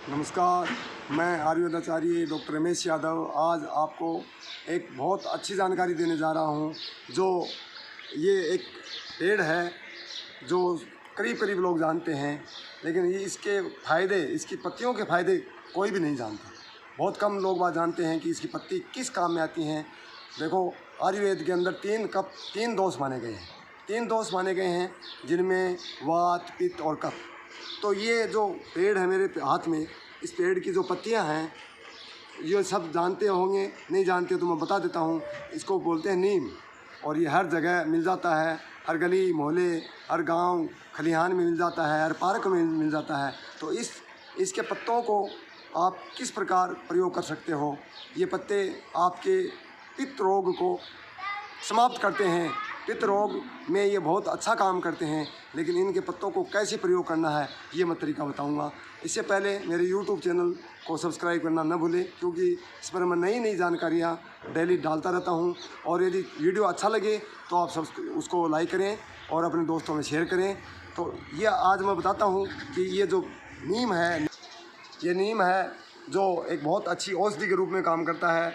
नमस्कार, मैं आयुर्वेदाचार्य डॉक्टर रमेश यादव आज आपको एक बहुत अच्छी जानकारी देने जा रहा हूं। जो ये एक पेड़ है जो करीब करीब लोग जानते हैं, लेकिन ये इसके फ़ायदे, इसकी पत्तियों के फ़ायदे कोई भी नहीं जानता। बहुत कम लोग बात जानते हैं कि इसकी पत्ती किस काम में आती हैं। देखो, आयुर्वेद के अंदर तीन दोष माने गए हैं। 3 दोष माने गए हैं, जिनमें वात, पित्त और कफ। तो ये जो पेड़ है मेरे हाथ में, इस पेड़ की जो पत्तियां हैं, ये सब जानते होंगे, नहीं जानते तो मैं बता देता हूँ। इसको बोलते हैं नीम, और ये हर जगह मिल जाता है। हर गली मोहल्ले, हर गांव खलिहान में मिल जाता है, हर पार्क में मिल जाता है। तो इसके पत्तों को आप किस प्रकार प्रयोग कर सकते हो। ये पत्ते आपके पित्त रोग को समाप्त करते हैं। पित्त रोग में ये बहुत अच्छा काम करते हैं, लेकिन इनके पत्तों को कैसे प्रयोग करना है ये मैं तरीका बताऊंगा। इससे पहले मेरे YouTube चैनल को सब्सक्राइब करना न भूलें, क्योंकि इस पर मैं नई नई जानकारियाँ डेली डालता रहता हूं। और यदि वीडियो अच्छा लगे तो आप उसको लाइक करें और अपने दोस्तों में शेयर करें। तो ये आज मैं बताता हूँ कि ये जो नीम है, ये नीम है जो एक बहुत अच्छी औषधि के रूप में काम करता है।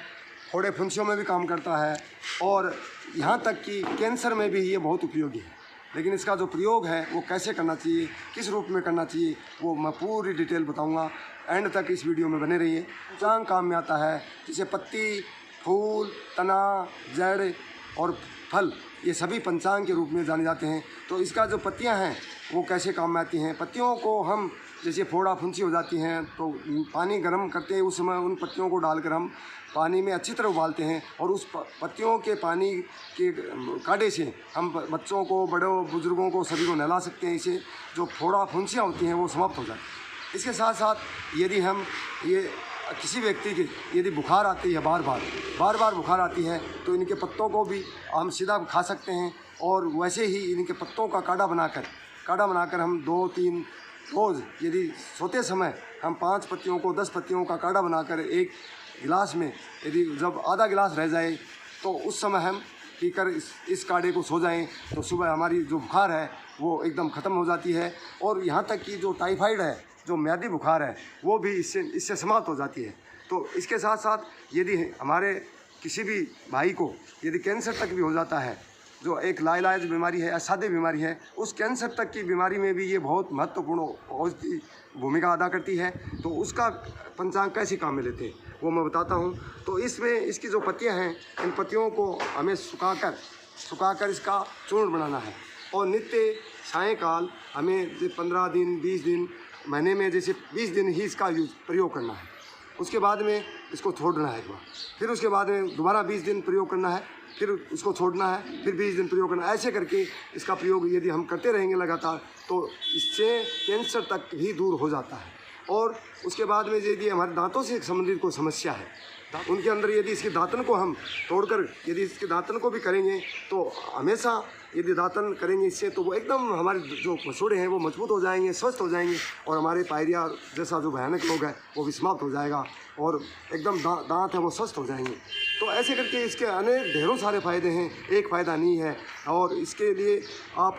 फोड़े फुंसियों में भी काम करता है, और यहाँ तक कि कैंसर में भी ये बहुत उपयोगी है। लेकिन इसका जो प्रयोग है वो कैसे करना चाहिए, किस रूप में करना चाहिए, वो मैं पूरी डिटेल बताऊंगा। एंड तक इस वीडियो में बने रहिए। पंचांग काम में आता है, जैसे पत्ती, फूल, तना, जड़ और फल, ये सभी पंचांग के रूप में जाने जाते हैं। तो इसका जो पत्तियां हैं वो कैसे काम में आती हैं। पत्तियों को हम, जैसे फोड़ा फुंसी हो जाती हैं तो पानी गर्म करते हैं, उस समय उन पत्तियों को डालकर हम पानी में अच्छी तरह उबालते हैं, और उस पत्तियों के पानी के काढ़े से हम बच्चों को, बड़ों बुजुर्गों को, सभी को नहला सकते हैं। इससे जो फोड़ा फुंसियाँ होती हैं वो समाप्त हो जाती हैं। इसके साथ साथ यदि हम किसी व्यक्ति के यदि बुखार आती है, बार बार बुखार आती है, तो इनके पत्तों को भी हम सीधा खा सकते हैं। और वैसे ही इनके पत्तों का काढ़ा बनाकर हम 2-3 रोज़, यदि सोते समय हम 5 पत्तियों को, 10 पत्तियों का काढ़ा बनाकर एक गिलास में, यदि जब आधा गिलास रह जाए तो उस समय हम पीकर इस काढ़े को सो जाएं, तो सुबह हमारी जो बुखार है वो एकदम ख़त्म हो जाती है। और यहाँ तक कि जो टाइफाइड है, जो म्यादी बुखार है, वो भी इससे समाप्त हो जाती है। तो इसके साथ साथ यदि हमारे किसी भी भाई को यदि कैंसर तक भी हो जाता है, जो एक लाइलाज बीमारी है, असाध्य बीमारी है, उस कैंसर तक की बीमारी में भी ये बहुत महत्वपूर्ण औषधि भूमिका अदा करती है। तो उसका पंचांग कैसे काम में लेते हैं वो मैं बताता हूँ। तो इसमें इसकी जो पत्तियाँ हैं, इन पत्तियों को हमें सुखाकर इसका चूर्ण बनाना है, और नित्य सायंकाल हमें 15 दिन, 20 दिन, महीने में जैसे 20 दिन ही इसका प्रयोग करना है। उसके बाद में इसको छोड़ना है एक बार, फिर उसके बाद में दोबारा 20 दिन प्रयोग करना है, फिर उसको छोड़ना है, फिर 20 दिन प्रयोग करना है। ऐसे करके इसका प्रयोग यदि हम करते रहेंगे लगातार, तो इससे कैंसर तक भी दूर हो जाता है। और उसके बाद में यदि हमारे दांतों से संबंधित कोई समस्या है, उनके अंदर यदि इसके दांतन को हम तोड़कर यदि इसके दांतन को भी करेंगे, तो हमेशा यदि दांतन करेंगे इससे, तो वो एकदम हमारे जो मसूड़े हैं वो मजबूत हो जाएंगे, स्वस्थ हो जाएंगे, और हमारे पायरिया जैसा जो भयानक रोग है वो भी समाप्त हो जाएगा, और एकदम दांत है वो स्वस्थ हो जाएंगे। तो ऐसे करके इसके अनेक ढेरों सारे फ़ायदे हैं, एक फ़ायदा नहीं है। और इसके लिए आप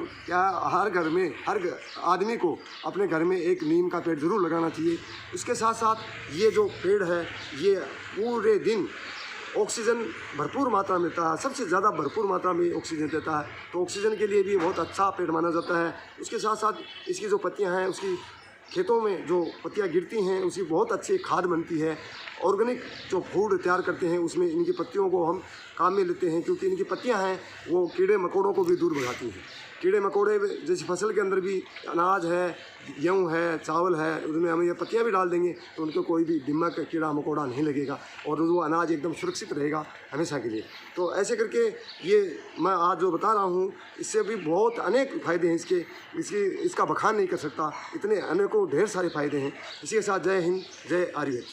हर घर में, हर आदमी को अपने घर में एक नीम का पेड़ ज़रूर लगाना चाहिए। इसके साथ साथ ये जो पेड़ है, ये पूरे दिन ऑक्सीजन भरपूर मात्रा में देता है, सबसे ज़्यादा भरपूर मात्रा में ऑक्सीजन देता है। तो ऑक्सीजन के लिए भी बहुत अच्छा पेड़ माना जाता है। उसके साथ साथ इसकी जो पत्तियां हैं, उसकी खेतों में जो पत्तियां गिरती हैं उसकी बहुत अच्छी खाद बनती है। ऑर्गेनिक जो फूड तैयार करते हैं उसमें इनकी पत्तियों को हम काम में लेते हैं, क्योंकि इनकी पत्तियां हैं वो कीड़े मकोड़ों को भी दूर भगाती हैं। कीड़े मकोड़े जैसे फसल के अंदर भी अनाज है, गेहूँ है, चावल है, उसमें हम ये पत्तियाँ भी डाल देंगे तो उनको कोई भी दीमक, कीड़ा मकोड़ा नहीं लगेगा, और वो अनाज एकदम सुरक्षित रहेगा हमेशा के लिए। तो ऐसे करके ये मैं आज जो बता रहा हूँ, इससे भी बहुत अनेक फ़ायदे हैं इसका बखान नहीं कर सकता, इतने अनेकों ढेर सारे फ़ायदे हैं। इसी के साथ जय हिंद, जय आयुर्वेद।